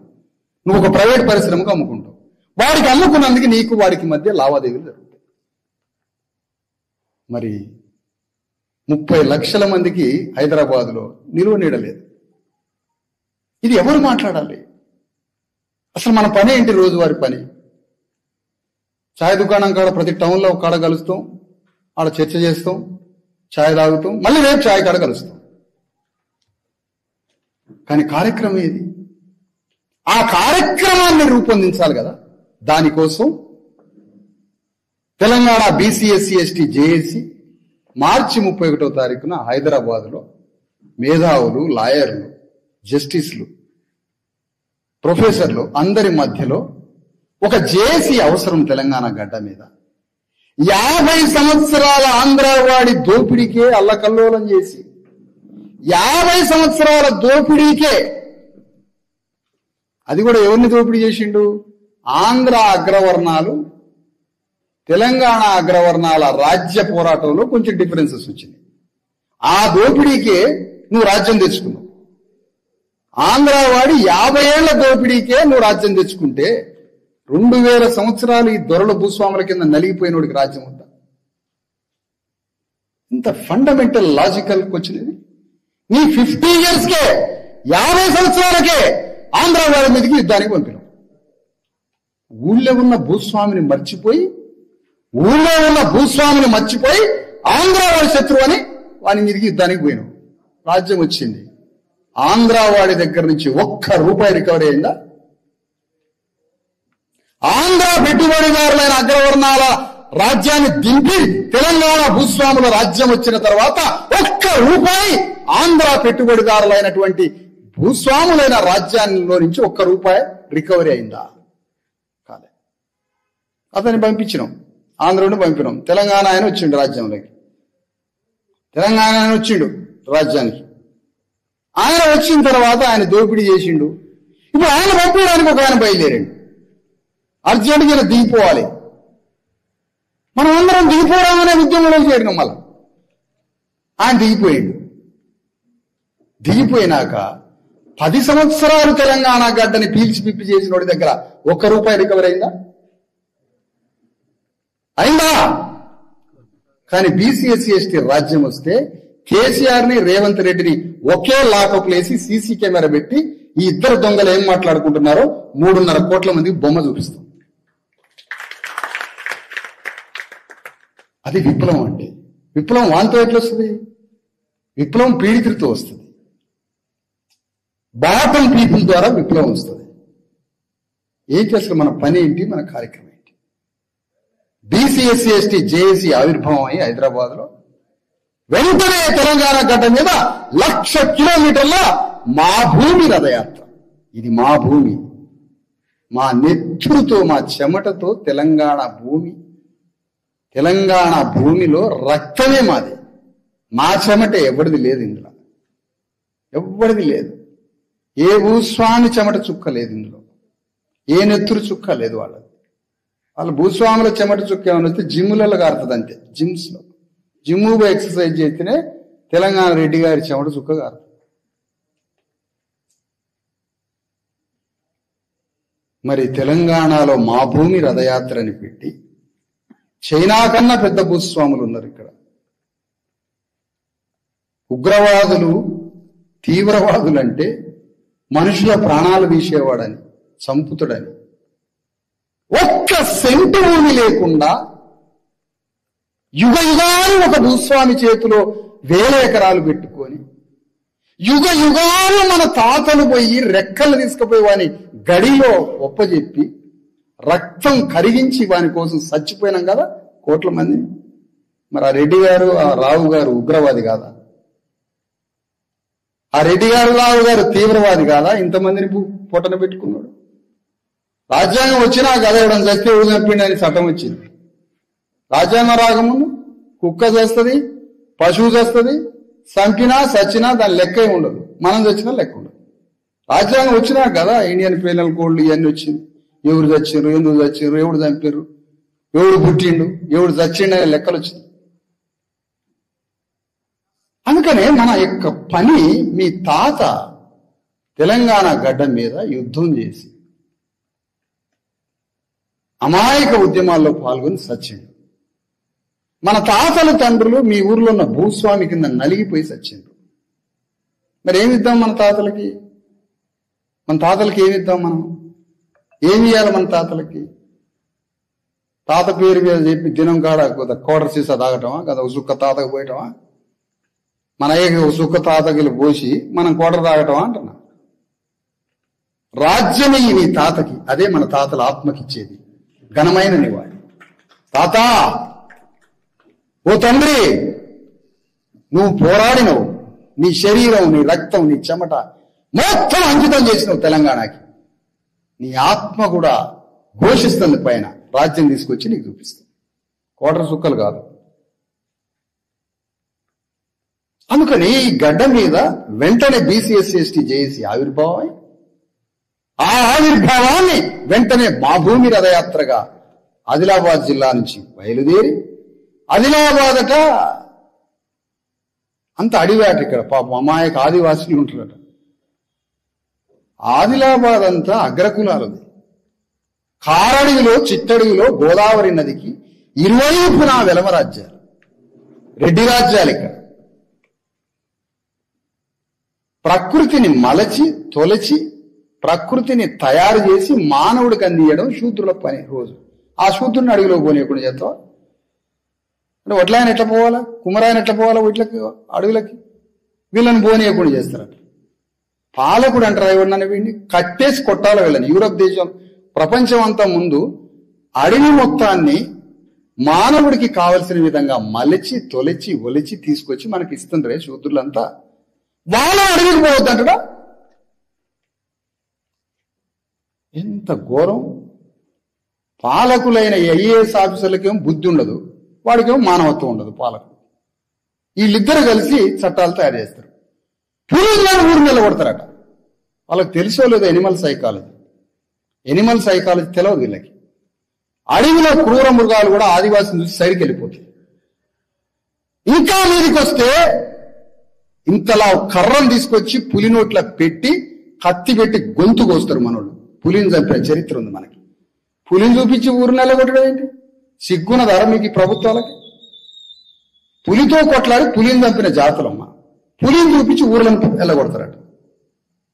నువ్వు ఒక ప్రైవేట్ పరిశ్రమకు అమ్ముకుంటావు. వాడికి అమ్ముకున్నందుకు నీకు వాడికి మధ్య లావాదేవీలు జరుగుతాయి. మరి 30 లక్షల మందికి హైదరాబాద్లో నిలువ నీడలేదు. ఇది ఎవరు మాట్లాడాలి? అసలు మన పని ఏంటి? రోజువారి పని. ఛాయ్ దుకాణం కాడ ప్రతి టౌన్లో ఒక కాడ కలుస్తాం, ఆడ చర్చ చేస్తాం, ఛాయ్ తాగుతాం, మళ్ళీ రేపు ఛాయ్ కాడ కలుస్తాం. కానీ కార్యక్రమం ఏది? ఆ కార్యక్రమాన్ని రూపొందించాలి కదా. దానికోసం Telangana BC SC ST JAC మార్చి 31వ తారీఖున హైదరాబాద్లో మేధావులు, లాయర్లు, జస్టిస్లు, ప్రొఫెసర్లు అందరి మధ్యలో ఒక జేఏసీ అవసరం. తెలంగాణ గడ్డ మీద 50 సంవత్సరాల ఆంధ్రవాడి దోపిడీకే అల్లకల్లోలం చేసి 50 సంవత్సరాల దోపిడీకే, అది కూడా ఎవరిని దోపిడీ చేసిండు? ఆంధ్ర అగ్రవర్ణాలు తెలంగాణ అగ్రవర్ణాల రాజ్య పోరాటంలో కొంచెం డిఫరెన్సెస్ వచ్చింది. ఆ దోపిడీకే నువ్వు రాజ్యం తెచ్చుకున్నావు. ఆంధ్రవాడి 50 ఏళ్ల దోపిడీకే నువ్వు రాజ్యం తెచ్చుకుంటే 2000 సంవత్సరాలు ఈ దొరల భూస్వాముల కింద నలిగిపోయినోడికి రాజ్యం ఉందా? ఇంత ఫండమెంటల్ లాజికల్ వచ్చినది. నీ 50 ఇయర్స్కే 50 సంవత్సరాలకే ఆంధ్రవాడి మీదకి యుద్ధానికి పంపినావు. ఊళ్ళో ఉన్న భూస్వామిని మర్చిపోయి ఆంధ్రవాడి శత్రువు అని వాని మీదకి యుద్ధానికి పోయినావు. రాజ్యం వచ్చింది. ఆంధ్రవాడి దగ్గర నుంచి 1 రూపాయి రికవరీ అయిందా? ఆంధ్ర పెట్టుబడిదారులైన అగ్రవర్ణాల రాజ్యాన్ని దింపి తెలంగాణ భూస్వాముల రాజ్యం వచ్చిన తర్వాత 1 రూపాయి ఆంధ్ర పెట్టుబడిదారులైనటువంటి భూస్వాములైన రాజ్యాల్లో నుంచి 1 రూపాయి రికవరీ అయిందా? కాలే. అతన్ని పంపించినాం, ఆంధ్రుడిని పంపినాం. తెలంగాణ ఆయన వచ్చిండు రాజ్యంలోకి. తెలంగాణ ఆయన వచ్చిండు రాజ్యానికి. ఆయన వచ్చిన తర్వాత ఆయన దోపిడీ చేసిండు. ఇప్పుడు ఆయన పంపించడానికి ఒక ఆయన బయలుదేరాడు. అర్జెంటుగా దిగిపోవాలి. మనం అందరం దిగిపోవడం ఉద్యమంలో చేరినాం. మళ్ళా ఆయన దిగిపోయినాక 10 సంవత్సరాలు తెలంగాణ గడ్డని పీల్చి పిప్పి చేసిన వాడి దగ్గర 1 రూపాయి రికవరీ అయిందా? కానీ బీసీ ఎస్సీ ఎస్టీ రాజ్యం వస్తే కేసీఆర్ ని రేవంత్ రెడ్డిని ఒకే లాకప్ లేసి సీసీ కెమెరా పెట్టి ఈ ఇద్దరు దొంగలు ఏం మాట్లాడుకుంటున్నారో 3.5 కోట్ల మందికి బొమ్మ చూపిస్తాం. అది విప్లవం అంటే. విప్లవం వాంతో ఎట్లా వస్తుంది? విప్లవం పీడితులతో వస్తుంది. బాటం పీపుల్ ద్వారా విప్లవం వస్తుంది. ఏంటి అసలు మన పని ఏంటి, మన కార్యక్రమం ఏంటి? బీసీ ఎస్సీ ఎస్టీ జేఏసీ ఆవిర్భావం అయి హైదరాబాద్ లో వెంటనే తెలంగాణ గడ్డ మీద 1,00,000 కిలోమీటర్ల మా భూమి రథయాత్ర. ఇది మా భూమి, మా నెత్తురుతో మా చెమటతో తెలంగాణ భూమి, తెలంగాణ భూమిలో రక్తమే మాది. మా చెమటే ఎవరిది లేదు ఇందులో, ఎవరిది లేదు. ఏ భూస్వామి చెమట చుక్క లేదు ఇందులో, ఏ నెత్తురు చుక్క లేదు వాళ్ళది. వాళ్ళ భూస్వాముల చెమట చుక్క ఏమైనా వస్తే జిమ్ములలో కారుతుంది అంతే. జిమ్స్ లో జిమ్ము ఎక్సర్సైజ్ చేస్తేనే తెలంగాణ రెడ్డి గారి చెమట చుక్క కారుతుంది. మరి తెలంగాణలో మా భూమి రథయాత్రని పెట్టి చైనా కన్నా పెద్ద భూస్వాములు ఉన్నారు ఇక్కడ. ఉగ్రవాదులు, తీవ్రవాదులంటే మనుషుల ప్రాణాలు తీసేవాడని, చంపుతుడని, ఒక్క సెంటు భూమి లేకుండా యుగ యుగాలు ఒక భూస్వామి చేతిలో 1000 ఎకరాలు పెట్టుకొని యుగ యుగాలు మన తాతలు పోయి రెక్కలు తీసుకుపోయి వాని గడిలో ఒప్పజెప్పి రక్తం కరిగించి వాని కోసం చచ్చిపోయినాం కదా కోట్ల మంది. మరి ఆ రెడ్డి గారు, ఆ రావు గారు ఉగ్రవాది కాదా? ఆ రెడ్డి గారు, రావు గారు తీవ్రవాది కాదా? ఇంతమందిని పొట్టన పెట్టుకున్నాడు. రాజ్యాంగం వచ్చినా గదవడం చస్తే ఎవరు చంపిండని చట్టం వచ్చింది. రాజ్యాంగం రాకముందు కుక్క చేస్తుంది, పశువు చేస్తుంది, చంపినా చచ్చినా దాని లెక్క ఏమి ఉండదు, మనం చచ్చినా లెక్క ఉండదు. రాజ్యాంగం వచ్చినా కదా ఇండియన్ పీనల్ కోడ్ ఇవన్నీ వచ్చింది. ఎవరు చచ్చారు, ఎందుకు చచ్చారు, ఎవడు చంపారు, ఎవడు పుట్టిండు, ఎవడు చచ్చిండు అనే లెక్కలు వచ్చింది. అందుకనే మన యొక్క పని, మీ తాత తెలంగాణ గడ్డ మీద యుద్ధం చేసి అమాయక ఉద్యమాల్లో పాల్గొని చచ్చిండు. మన తాతల తండ్రులు మీ ఊర్లో ఉన్న భూస్వామి కింద నలిగిపోయి చచ్చిండ్రు. మరి ఏమిద్దాం మన తాతలకి? మన తాతలకి ఏమిద్దాం? మనం ఏమి ఇవ్వాలి మన తాతలకి? తాత పేరు మీద చెప్పి దినం కాడ కోటర్ సీసా తాగటమా కదా, సుక్క తాతకు పోయటమా? మన సుక్క తాతకి పోసి మనం కోటర్ తాగటమా అంటున్నా. రాజ్యమే నీ తాతకి, అదే మన తాతల ఆత్మకిచ్చేది ఘనమైన నివాళి. తాత, ఓ తండ్రి, నువ్వు పోరాడినవు, నీ శరీరం, నీ రక్తం, నీ చెమట మొత్తం అంకితం చేసినావు తెలంగాణకి. నీ ఆత్మ కూడా ఘోషిస్తుంది పైన. రాజ్యం తీసుకొచ్చి నీకు చూపిస్తుంది, కోటర సుక్కలు కాదు. అందుకని ఈ గడ్డ మీద వెంటనే బీసీ ఎస్సీ ఎస్టీ జేఏసీ ఆవిర్భావం, ఆ ఆవిర్భావాన్ని వెంటనే మా భూమి రథయాత్రగా ఆదిలాబాద్ జిల్లా నుంచి బయలుదేరి, ఆదిలాబాదట అంత అడివాట, ఇక్కడ పాపం అమాయక ఆదివాసులు ఉంటారట. ఆదిలాబాద్ అంతా అగ్రకులాలది. కారడవిలో, చిట్టడవిలో గోదావరి నదికి ఇరువైపున వెలమ రాజ్యాలు, రెడ్డి రాజ్యాలు. ఇక్కడ ప్రకృతిని మలచి తొలచి ప్రకృతిని తయారు చేసి మానవుడికి అందియడం శూద్రుల పని రోజు. ఆ శూద్రుని అడవిలో పోనీయకుండా చేస్తావా? అంటే వడ్లాయన ఎట్లా పోవాలా, కుమరాయన ఎట్లా పోవాలా వీటికి, అడవులకి? వీళ్ళని పోనీయకుండా చేస్తారట. పాలకుడు అంటారా ఎవరినన్నా వీడిని కట్టేసి కొట్టాలి వీళ్ళని. యూరప్ దేశం, ప్రపంచం అంతా ముందు అడవి మొత్తాన్ని మానవుడికి కావలసిన విధంగా మలచి తొలచి ఒలిచి తీసుకొచ్చి మనకి ఇస్తుండ్రే శూద్రులంతా. వాళ్ళ అడవికి పోవద్దంటడా? ఎంత ఘోరం! పాలకులైన ఐఏఎస్ ఆఫీసర్లకేమో బుద్ధి ఉండదు, వాడికేమో మానవత్వం ఉండదు. పాలకుడు వీళ్ళిద్దరు కలిసి చట్టాలు తయారు చేస్తారు. పులిని ఊరు నిలబడతారట. వాళ్ళకి తెలుసో లేదో ఎనిమల్ సైకాలజీ. ఎనిమల్ సైకాలజీ తెలియదు వీళ్ళకి. అడవిలో క్రూర మృగాలు కూడా ఆదివాసిని చూసి సైడ్కి వెళ్ళిపోతాయి. ఇంకా మీదికి వస్తే ఇంతలా కర్రను తీసుకొచ్చి పులి నోట్ల పెట్టి కత్తి పెట్టి గొంతు కోస్తారు మనోళ్ళు. పులిని చంపిన చరిత్ర ఉంది మనకి. పులిని చూపించి ఊరు నెలగొట్టడం ఏంటి? సిగ్గున ధర మీకు ప్రభుత్వాలకి. పులితో కొట్లాడి పులిని చంపిన జాతులమ్మ. పులిని చూపించి ఊర్లను వెళ్ళగొడతారట.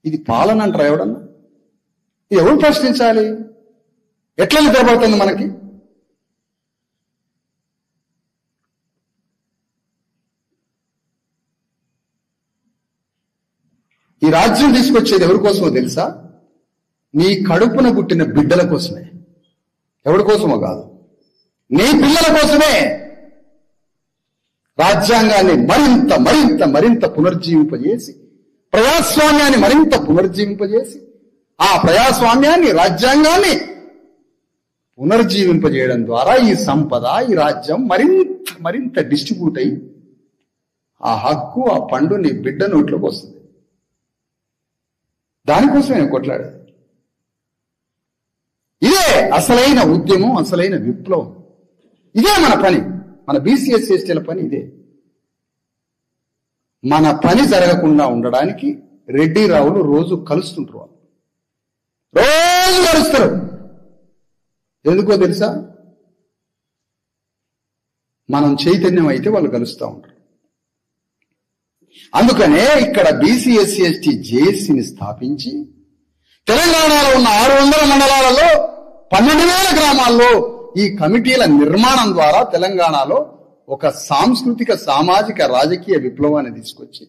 ఇది పాలన అంటారా ఎవడన్నా? ఇది ఎవరు ప్రశ్నించాలి? ఎట్లా నిద్రపడుతుంది మనకి? ఈ రాజ్యం తీసుకొచ్చేది ఎవరి కోసమో తెలుసా? నీ కడుపున పుట్టిన బిడ్డల కోసమే, ఎవరి కోసమో కాదు. నీ పిల్లల కోసమే రాజ్యాంగాన్ని మరింత మరింత మరింత పునర్జీవింపజేసి, ప్రజాస్వామ్యాన్ని మరింత పునర్జీవింపజేసి, ఆ ప్రజాస్వామ్యాన్ని, రాజ్యాంగాన్ని పునర్జీవింపజేయడం ద్వారా ఈ సంపద, ఈ రాజ్యం మరింత మరింత డిస్ట్రిబ్యూట్ అయ్యి ఆ హక్కు, ఆ పండు నీ బిడ్డ నోట్లోకి వస్తుంది. దానికోసమే నేను కొట్లాడేది. ఇదే అసలైన ఉద్యమం, అసలైన విప్లవం. ఇదే మన పని, మన బీసీ ఎస్సీ ఎస్టీల పని ఇదే. మన పని జరగకుండా ఉండడానికి రెడ్డి రావులు రోజు కలుస్తుంటారు. రోజు కలుస్తారు. ఎందుకో తెలుసా? మనం చైతన్యం అయితే వాళ్ళు కలుస్తూ ఉంటారు. అందుకనే ఇక్కడ బీసీ ఎస్సీ ఎస్టీ జేఏసీని స్థాపించి తెలంగాణలో ఉన్న 600 మండలాలలో 12,000 గ్రామాల్లో ఈ కమిటీల నిర్మాణం ద్వారా తెలంగాణలో ఒక సాంస్కృతిక, సామాజిక, రాజకీయ విప్లవాన్ని తీసుకొచ్చి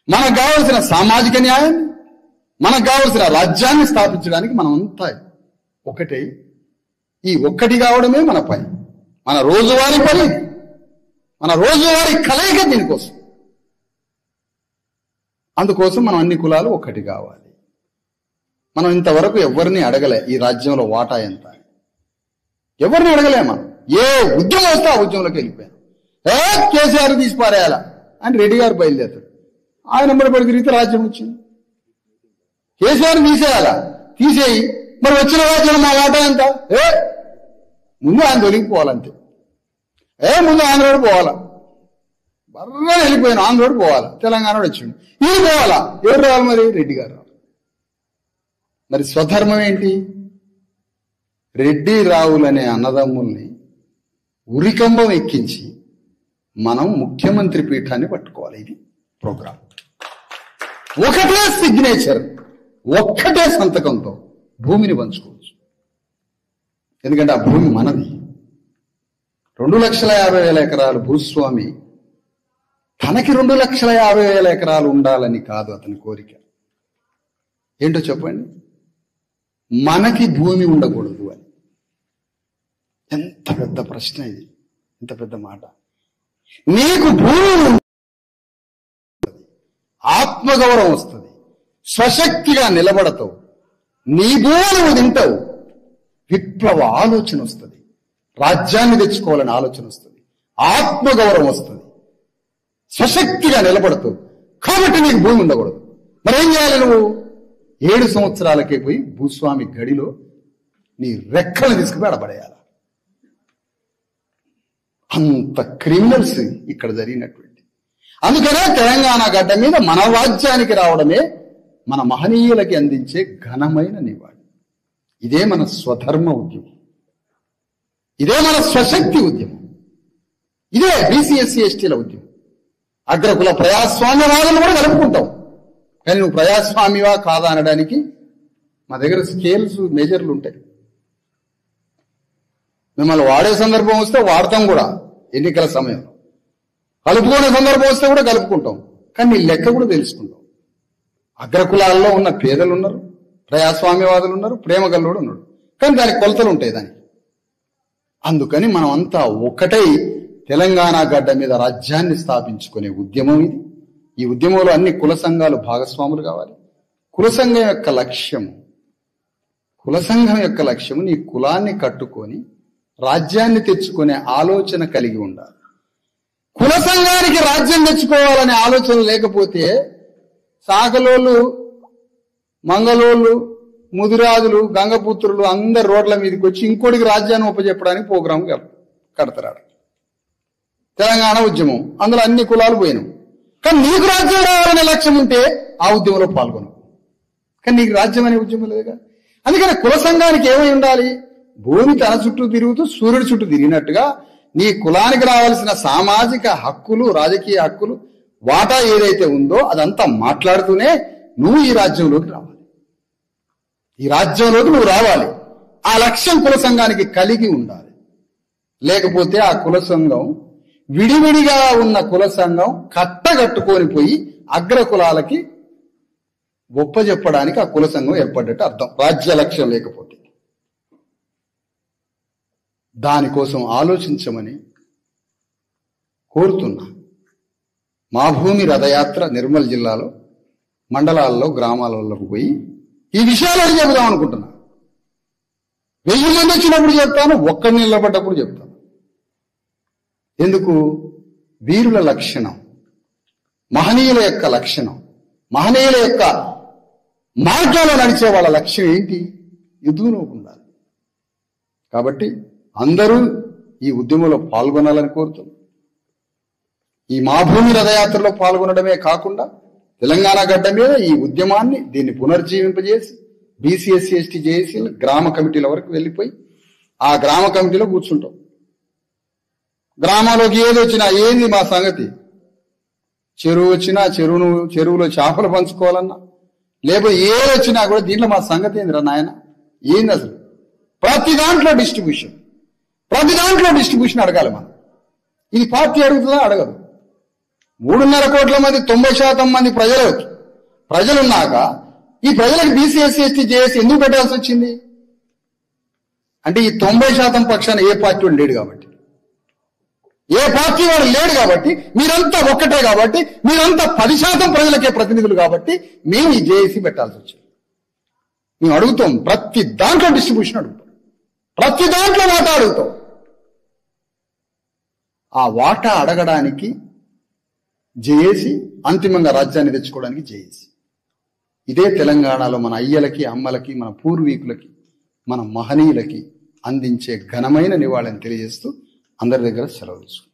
మనకు కావలసిన సామాజిక న్యాయాన్ని, మనకు కావలసిన రాజ్యాన్ని స్థాపించడానికి మనమంతా ఒకటే. ఈ ఒక్కటి కావడమే మన పని, మన రోజువారీ పని, మన రోజువారీ కలయిక దీనికోసం. అందుకోసం మనం అన్ని కులాలు ఒక్కటి కావాలి. మనం ఇంతవరకు ఎవరిని అడగలే ఈ రాజ్యంలో వాటా ఎంత, ఎవరిని అడగలే. మనం ఏ ఉద్యమం వస్తే ఆ ఉద్యమంలోకి వెళ్ళిపోయాం. కేసీఆర్ తీసి పారేయాలా అని రెడ్డి గారు బయలుదేరుతాడు. ఆయన నెంబర్ తిరిగితే రాజ్యం వచ్చింది. కేసీఆర్ తీసేయాలా, తీసేయి. మరి వచ్చిన రాజ్యంలో మా వాటా ఎంత? ముందు ఆయన తొలగిపోవాలంతే. ముందు ఆంధ్రోడు పోవాలా, బర్రా వెళ్ళిపోయిన ఆంధ్రోడు పోవాలా, తెలంగాణ వచ్చింది, ఇది పోవాలా. ఎవరు రావాలి మరి? రెడ్డి గారు. మరి స్వధర్మం ఏంటి? రెడ్డి రావులనే అన్నదమ్ముల్ని ఉరికంబం ఎక్కించి మనం ముఖ్యమంత్రి పీఠాన్ని పట్టుకోవాలి. ఇది ప్రోగ్రాం. ఒకటే సిగ్నేచర్, ఒక్కటే సంతకంతో భూమిని పంచుకోవచ్చు. ఎందుకంటే ఆ భూమి మనది. 2,50,000 ఎకరాలు భూస్వామి తనకి 2,50,000 ఎకరాలు ఉండాలని కాదు అతని కోరిక. ఏంటో చెప్పండి? మనకి భూమి ఉండకూడదు అని. ఎంత పెద్ద ప్రశ్న ఇది, ఎంత పెద్ద మాట. నీకు భూమి ఆత్మగౌరవం వస్తుంది, స్వశక్తిగా నిలబడతావు, నీ భూములు తింటావు, విప్లవ ఆలోచన వస్తుంది, రాజ్యాన్ని తెచ్చుకోవాలని ఆలోచన వస్తుంది, ఆత్మగౌరవం వస్తుంది, స్వశక్తిగా నిలబడతావు. కాబట్టి నీకు భూమి ఉండకూడదు. మరేం చేయాలి? నువ్వు 7 సంవత్సరాలకే పోయి భూస్వామి గడిలో నీ రెక్కలు తీసుకుపోయి అడబడేయాలి. అంత క్రిమినల్స్ ఇక్కడ జరిగినటువంటి. అందుకనే తెలంగాణ గడ్డ మీద మన రాజ్యానికి రావడమే మన మహనీయులకి అందించే ఘనమైన నివాళి. ఇదే మన స్వధర్మ ఉద్యమం, ఇదే మన స్వశక్తి ఉద్యమం, ఇదే బీసీ ఎస్సీ ఎస్టీల ఉద్యమం. అగ్రకుల ప్రజాస్వామ్యవాదులు కూడా కలుపుకుంటాం. కానీ నువ్వు ప్రజాస్వామ్యవా కాదా అనడానికి మా దగ్గర స్కేల్స్, మెజర్లు ఉంటాయి. మిమ్మల్ని వాడే సందర్భం వస్తే వాడతాం కూడా, ఎన్నికల సమయంలో కలుపుకునే సందర్భం వస్తే కూడా కలుపుకుంటాం. కానీ నీ లెక్క కూడా తెలుసుకుంటాం. అగ్రకులాల్లో ఉన్న పేదలు ఉన్నారు, ప్రజాస్వామ్యవాదులు ఉన్నారు, ప్రేమగల్లుడు ఉన్నాడు. కానీ దానికి కొలతలు ఉంటాయి దానికి. అందుకని మనం అంతా ఒకటై తెలంగాణ గడ్డ మీద రాజ్యాన్ని స్థాపించుకునే ఉద్యమం ఇది. ఈ ఉద్యమంలో అన్ని కుల సంఘాలు భాగస్వాములు కావాలి. కుల సంఘం యొక్క లక్ష్యము నీ కులాన్ని కట్టుకొని రాజ్యాన్ని తెచ్చుకునే ఆలోచన కలిగి ఉండాలి. కుల సంఘానికి రాజ్యం తెచ్చుకోవాలనే ఆలోచన లేకపోతే సాకలోళ్ళు, మంగళోళ్ళు, ముదిరాజులు, గంగపుత్రులు అందరు రోడ్ల మీదకి వచ్చి ఇంకోటికి రాజ్యాన్ని ఉపజెప్పడానికి ప్రోగ్రాం కడతారు. తెలంగాణ ఉద్యమం, అందులో అన్ని కులాలు పోయినాం. కానీ నీకు రాజ్యం రావాలనే లక్ష్యం ఉంటే ఆ ఉద్యమంలో పాల్గొనవు. కానీ నీకు రాజ్యం అనే ఉద్యమం లేదుగా. అందుకని కుల సంఘానికి ఏమై ఉండాలి? భూమి తన చుట్టూ తిరుగుతూ సూర్యుడి చుట్టూ తిరిగినట్టుగా నీ కులానికి రావాల్సిన సామాజిక హక్కులు, రాజకీయ హక్కులు, వాటా ఏదైతే ఉందో అదంతా మాట్లాడుతూనే నువ్వు ఈ రాజ్యంలోకి రావాలి. ఈ రాజ్యంలోకి నువ్వు రావాలి. ఆ లక్ష్యం కుల సంఘానికి కలిగి ఉండాలి. లేకపోతే ఆ కుల సంఘం, విడివిడిగా ఉన్న కుల సంఘం కట్టగట్టుకొని పోయి అగ్ర కులాలకి ఒప్పజెప్పడానికి ఆ కుల సంఘం ఏర్పడ్డట్టు అర్థం, రాజ్య లక్ష్యం లేకపోతే. దానికోసం ఆలోచించమని కోరుతున్నా. మా భూమి రథయాత్ర నిర్మల్ జిల్లాలో మండలాల్లో, గ్రామాలకు పోయి ఈ విషయాలు చెబుదాం అనుకుంటున్నా. 1000 మంది వచ్చినప్పుడు చెప్తాను, ఒక్కడిని నిలబడ్డప్పుడు చెప్తాను. ఎందుకు? వీరుల లక్షణం, మహనీయుల యొక్క లక్షణం, మహనీయుల యొక్క మార్గంలో నడిచే వాళ్ళ లక్ష్యం ఏంటి? యుద్ధంలో ఉండాలి. కాబట్టి అందరూ ఈ ఉద్యమంలో పాల్గొనాలని కోరుతున్నాం. ఈ మా భూమి రథయాత్రలో పాల్గొనడమే కాకుండా తెలంగాణ గడ్డ మీద ఈ ఉద్యమాన్ని, దీన్ని పునర్జీవింపజేసి బీసీ, ఎస్సీ, ఎస్టీ, జేఏసీలు గ్రామ కమిటీల వరకు వెళ్ళిపోయి ఆ గ్రామ కమిటీలో కూర్చుంటాం. గ్రామాల్లోకి ఏది వచ్చినా ఏంది మా సంగతి, చెరువు వచ్చినా చెరువులో చేపలు పంచుకోవాలన్నా, లేకపోతే ఏది వచ్చినా కూడా దీంట్లో మా సంగతి ఏందిరా నాయన, ఏంది అసలు? ప్రతి దాంట్లో డిస్ట్రిబ్యూషన్ అడగాలి మనం. ఇది పార్టీ అడుగుతుందా? అడగదు. 3.5 కోట్ల మంది, 90% మంది ప్రజలున్నాక ఈ ప్రజలకు బీసీ, ఎస్సీ, ఎస్టీ, జేఏసీ ఎందుకు పెట్టాల్సి వచ్చింది అంటే ఈ 90% పక్షాన ఏ పార్టీ వాడు లేడు కాబట్టి, ఏ పార్టీ వాడు లేడు కాబట్టి, మీరంతా ఒక్కటే కాబట్టి, మీరంతా 10% ప్రజలకే ప్రతినిధులు కాబట్టి మేము ఈ జేఏసీ పెట్టాల్సి వచ్చింది. మేము అడుగుతాం, ప్రతి దాంట్లో డిస్ట్రిబ్యూషన్ అడుగుతాం, ప్రతి దాంట్లో వాటా అడుగుతాం. ఆ వాటా అడగడానికి జేఏసీ, అంతిమంగా రాజ్యాన్ని తెచ్చుకోవడానికి జేఏసీ. ఇదే తెలంగాణలో మన అయ్యలకి, అమ్మలకి, మన పూర్వీకులకి, మన మహనీయులకి అందించే ఘనమైన నివాళిని తెలియజేస్తూ అందరి దగ్గర సెలవు తీసుకుంటాం.